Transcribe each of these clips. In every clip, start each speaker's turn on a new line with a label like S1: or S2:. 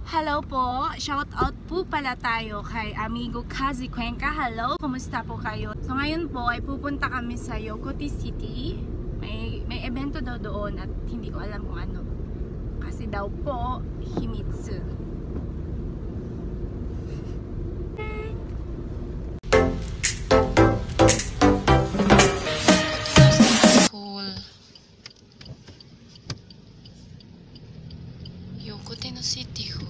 S1: Hello po, shout out po pala tayo kay amigo Kazi Cuenca. Hello, kumusta po kayo? So ngayon po ay pupunta kami sa Yokote City. May evento daw doon at hindi ko alam kung ano. Kasi daw po, himitsu.
S2: Yokote no City Hall.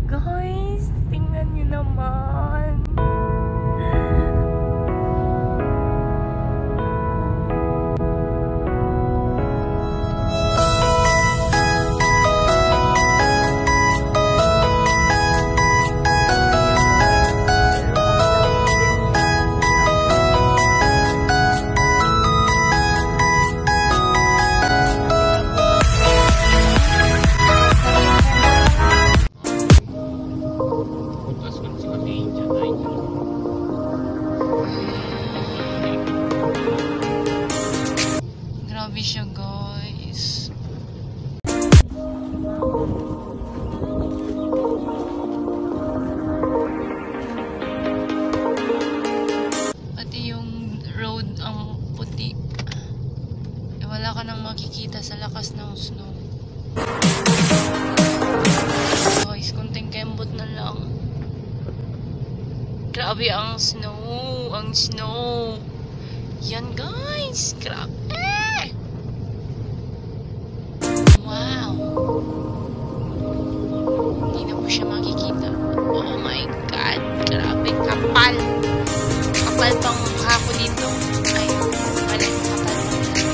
S1: Guys, tingnan nyo naman.
S2: Grabe siya, guys. Pati yung road ang puti. Wala ka nang makikita sa lakas ng snow. Guys, kunting kembot na lang. Grabe ang snow. Ang snow. Yan, guys. Grabe. Wow. Hindi na po siya makikita. Oh my God. Grabe. Kapal. Kapal pang mukha ko dito. Ay, wala. Kapal pang mukha.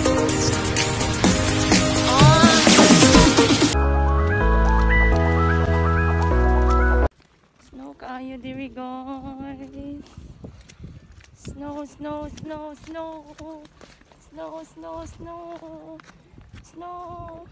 S2: Oh.
S1: Snow kayo diri, guys. Snow, snow, snow, snow. Snow, snow, snow. Snow.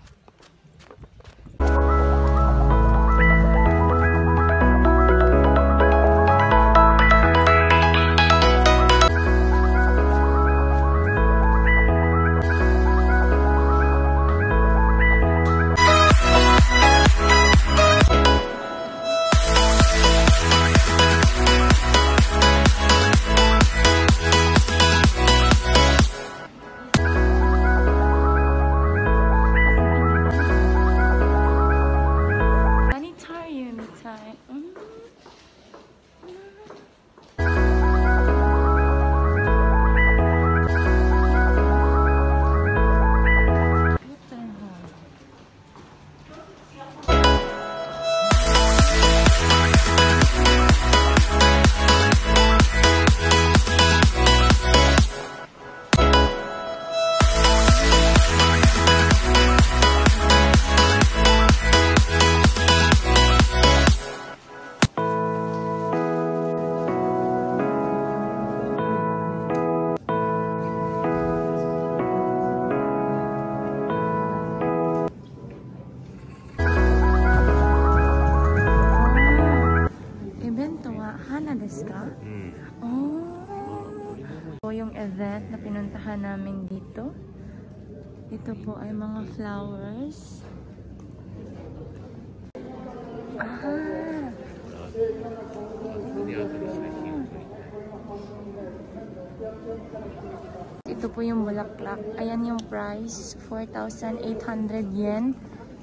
S1: Oh, yung event na pinuntahan namin dito. Ito po ay mga flowers. Ito po yung bulaklak. Ayan yung price, 4,800 yen.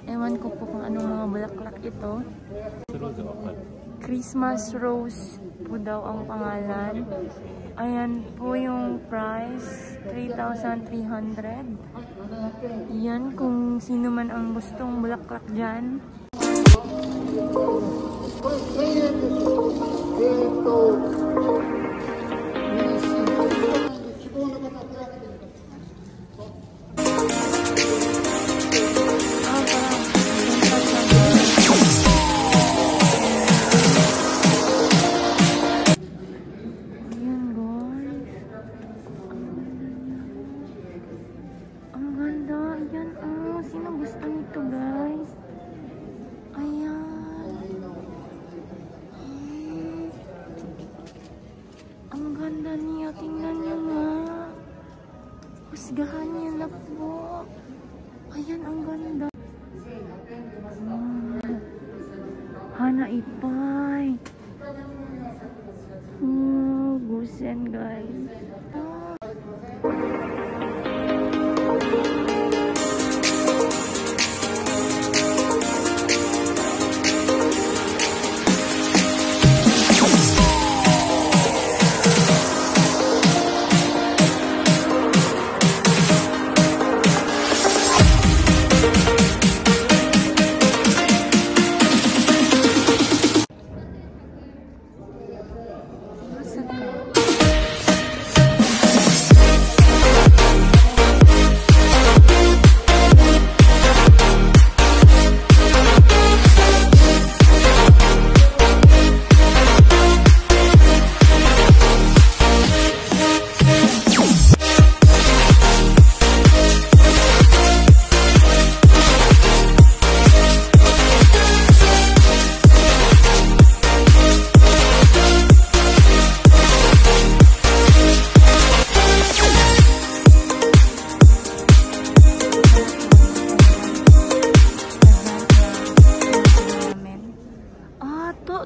S1: Ewan ko po kung anong mga bulaklak ito. Christmas rose po daw ang pangalan. Ayan po yung price, 3,300. Yan kung sino man ang gustong bulaklak dyan.
S3: これ1000円です。希望の方、手を挙げてください。
S1: Ang ganda. Ayan, oh. Sino gusto nito, guys? Ayan. Ang ganda niya. Tingnan niyo nga. Husgahan niya na po. Ayan, ang ganda. Hana ipay. Gusen, guys.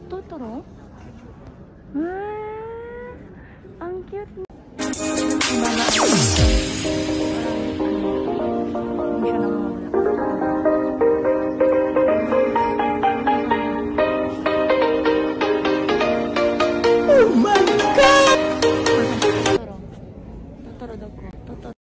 S1: Totoro? Ang cute. Oh my God! Totoro daw ko. Totoro.